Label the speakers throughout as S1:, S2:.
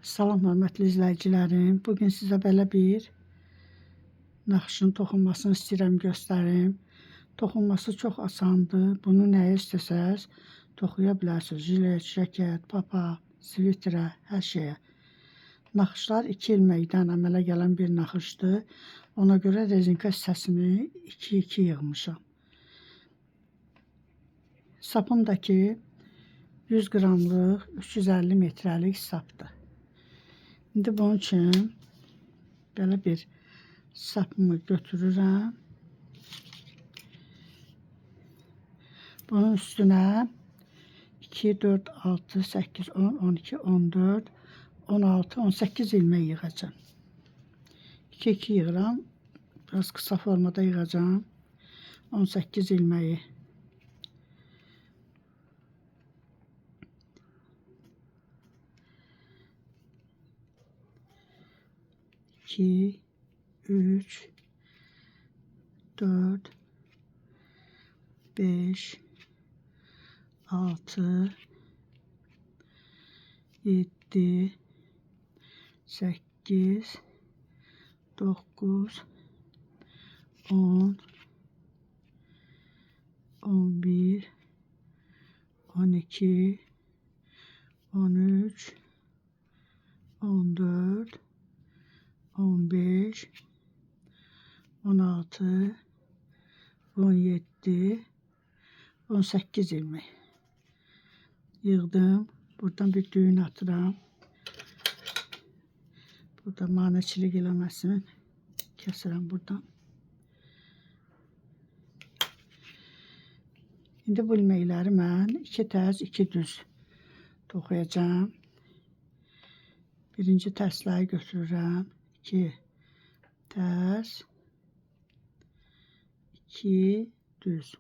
S1: Salam hörmətli izləyicilərim. Bugün sizə belə bir naxışın toxunmasını istəyirəm göstərim. Toxunması çox asandır. Bunu nəyə istəsəz toxuya bilərsiniz. Jilet, ceket, papaq, svitrə, hər şeyə. Naxışlar 2 ilməkdən əmələ gələn bir naxışdır. Ona görə rezinka hissəsini 2-2 yığmışam. Sapımdakı 100 qramlıq 350 metrəlik sapdır. İndi bunun üçün belə bir sapımı götürürəm. Bunun üstünə 2, 4, 6, 8, 10, 12, 14, 16, 18 ilmək yığacağım. 2-2 yığıram. Biraz kısa formada yığacağım. 18 ilməyi. İki, 3, 4, 5, 6, 7, 8, 9, 10, 11, 12, 13, 14, 15, 16, 17, 18 ilmek yığdım. Buradan bir düğün atıram. Burada maneçilik eləməsin. Kəsirəm buradan. İndi bu ilməkləri mən 2 tərs 2 düz toxuyacağım. Birinci tərsləri götürürəm. 2 tərs 2 düz.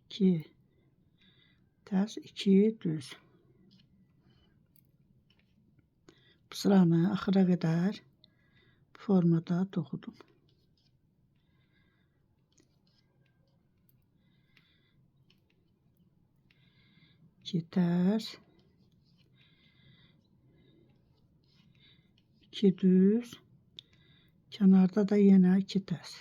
S1: İki tərs 2 düz. Bu sıranı axıra qədər bu formada toxudum. 2 tərs 2 düz, kənarda da yenə 2 tərs.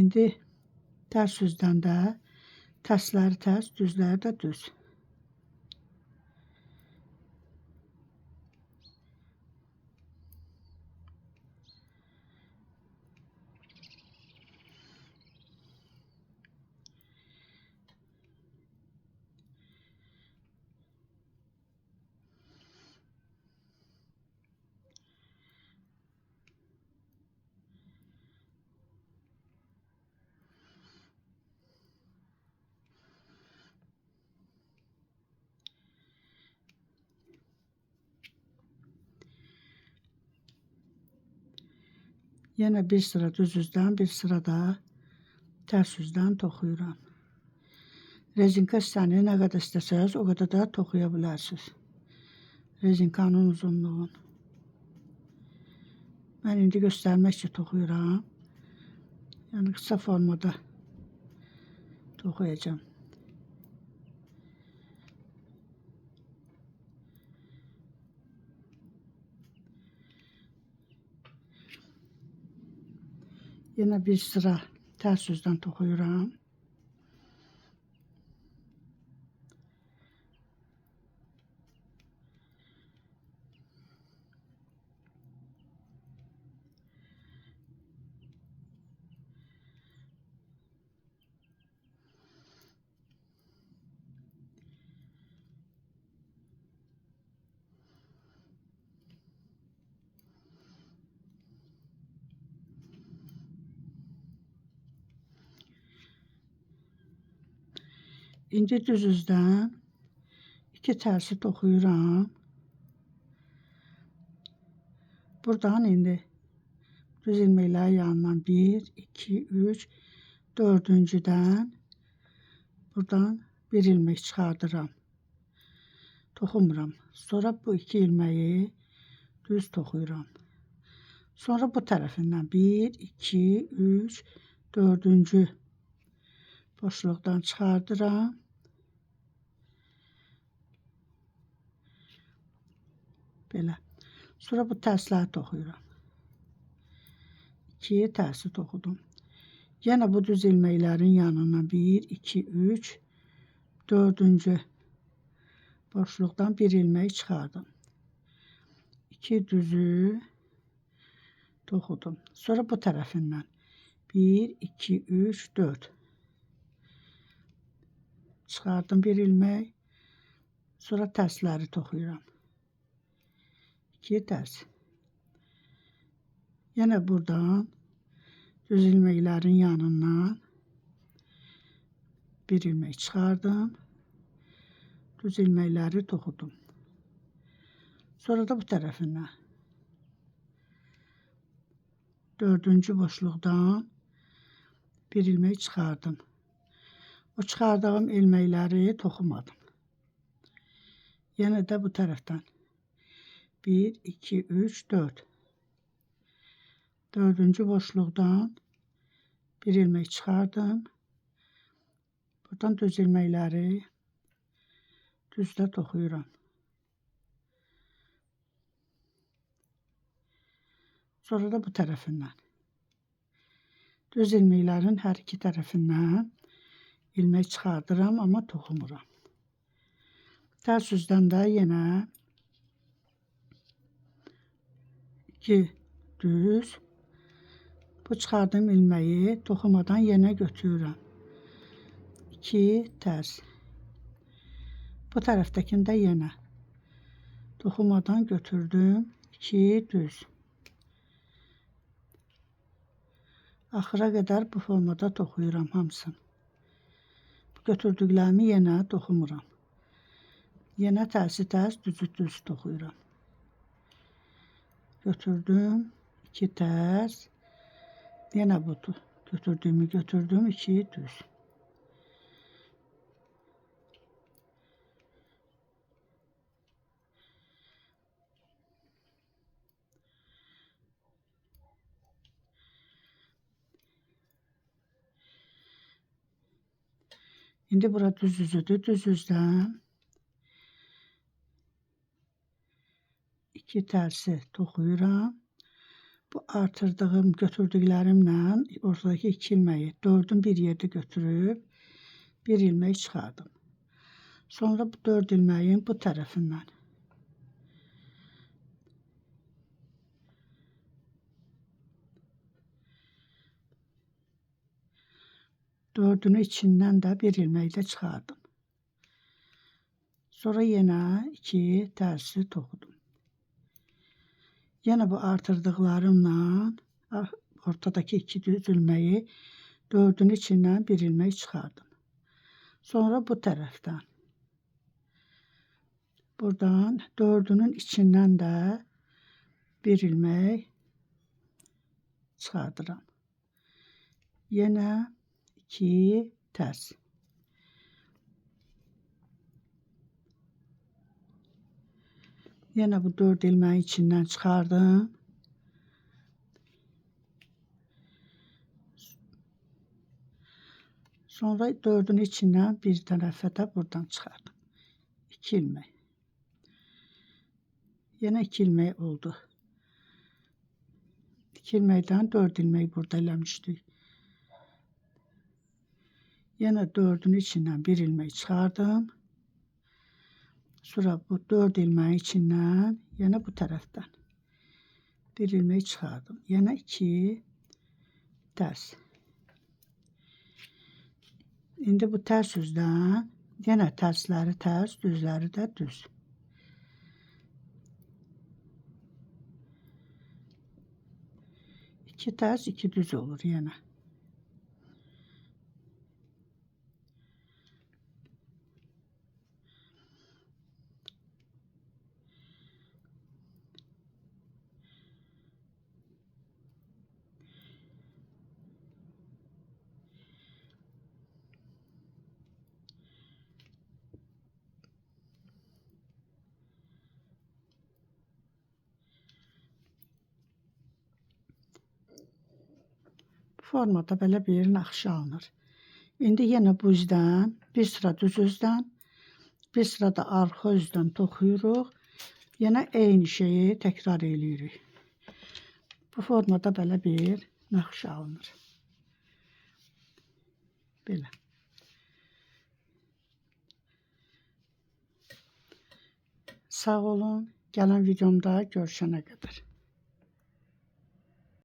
S1: İndi tərs üzdən də tərsləri tərs, düzləri də düz. Yenə bir sıra düz üzdən, bir sıra da tərs üzdən toxuyuram. Rezinka hissəni nə qədər istəsəz, o qədər də toxuya bilərsiniz. Rezinkanın uzunluğunu. Mən indi göstərmək üçün toxuyuram. Yəni qısa formada toxuyacağım. Yine bir sıra ters yüzden toxuyuram. İnci düz üzdən 2 tərsi toxuyuram. Buradan indi düz ilməkləri yanından 1, 2, 3, 4-cüdən buradan bir ilmək çıxardıram. Toxumuram. Sonra bu 2 ilməyi düz toxuyuram. Sonra bu tərəfindən 1, 2, 3, 4-cü boşluqdan çıxardıram. Belə. Sonra bu tərsləri toxuyuram. 2 tərsi toxudum. Yenə bu düz ilməklərin yanından 1, 2, 3, 4-cü boşluqdan bir ilmək çıxardım. 2 düzü toxudum. Sonra bu tərəfindən 1, 2, 3, 4 çıxardım bir ilmək. Sonra tərsləri toxuyuram. 2 tərs. Yenə buradan düz ilməklərin yanından bir ilmək çıxardım. Düz ilməkləri toxudum. Sonra da bu tərəfindən 4-cü boşluqdan bir ilmək çıxardım. O çıxardığım ilməkləri toxumadım. Yenə də bu tərəfdən 1, 2, 3, 4. 4-cü boşluqdan bir ilmək çıxardım. Buradan düz ilməkləri düzdə toxuyuram. Sonra da bu tərəfindən düz ilməklərin hər iki tərəfindən ilmək çıxardıram, amma toxumuram. Tərs üzdən də yenə 2 düz bu çıxardığım ilməyi toxumadan yenə götürürəm. 2 tərs. Bu tərəfdəkini də yenə toxumadan götürdüm. 2 düz. Axıra qədər bu formada toxuyuram hamısını. Götürdüklərimi yenə toxumuram. Yenə tərsi tərs, düzü düz toxuyuram. Götürdüm, 2 tərs. Yenə bu götürdüyümü götürdüm, 2 düz. İndi bura düz üzüdür. Düz üzdən 2 tərsi toxuyuram. Bu artırdığım, götürdüklərimlə ortadakı 2 ilməyi 4'ün bir yerdə götürüb bir ilmək çıxardım. Sonra bu 4 ilməyin bu tərəfindən dördünü içindən də bir ilməklə çıxardım. Sonra yenə 2 tərsi toxudum. Yenə bu artırdıqlarımla ortadakı 2 düz ilməyi 4'ün içindən bir ilmək çıxardım. Sonra bu tərəfdən buradan 4'ünün içindən də bir ilmək çıxardıram. Yenə 2 tərs. Yenə bu 4 ilməyin içindən çıxardım. Sonra 4'ün içindən bir tərəfə də buradan çıxardım. 2 ilmək. Yenə 2 ilmək oldu. 2 ilməkdən 4 ilmək burada eləmişdik. Yenə 4'ün içindən bir ilmək çıxardım. Sonra bu 4 ilməyin içindən yenə bu tərəfdən bir ilmək çıxardım. Yenə 2 tərs. İndi bu tərs üzdən yenə tərsləri tərs, düzləri də düz. İki tərs, 2 düz olur yenə. formada belə bir naxış alınır. İndi yenə bu üzdən bir sıra düz üzdən, bir sıra da arxa üzdən toxuyuruq. Yenə eyni şeyi təkrar eləyirik. Bu formada belə bir naxış alınır. Belə. Sağ olun. Gələn videomda görüşənə qədər.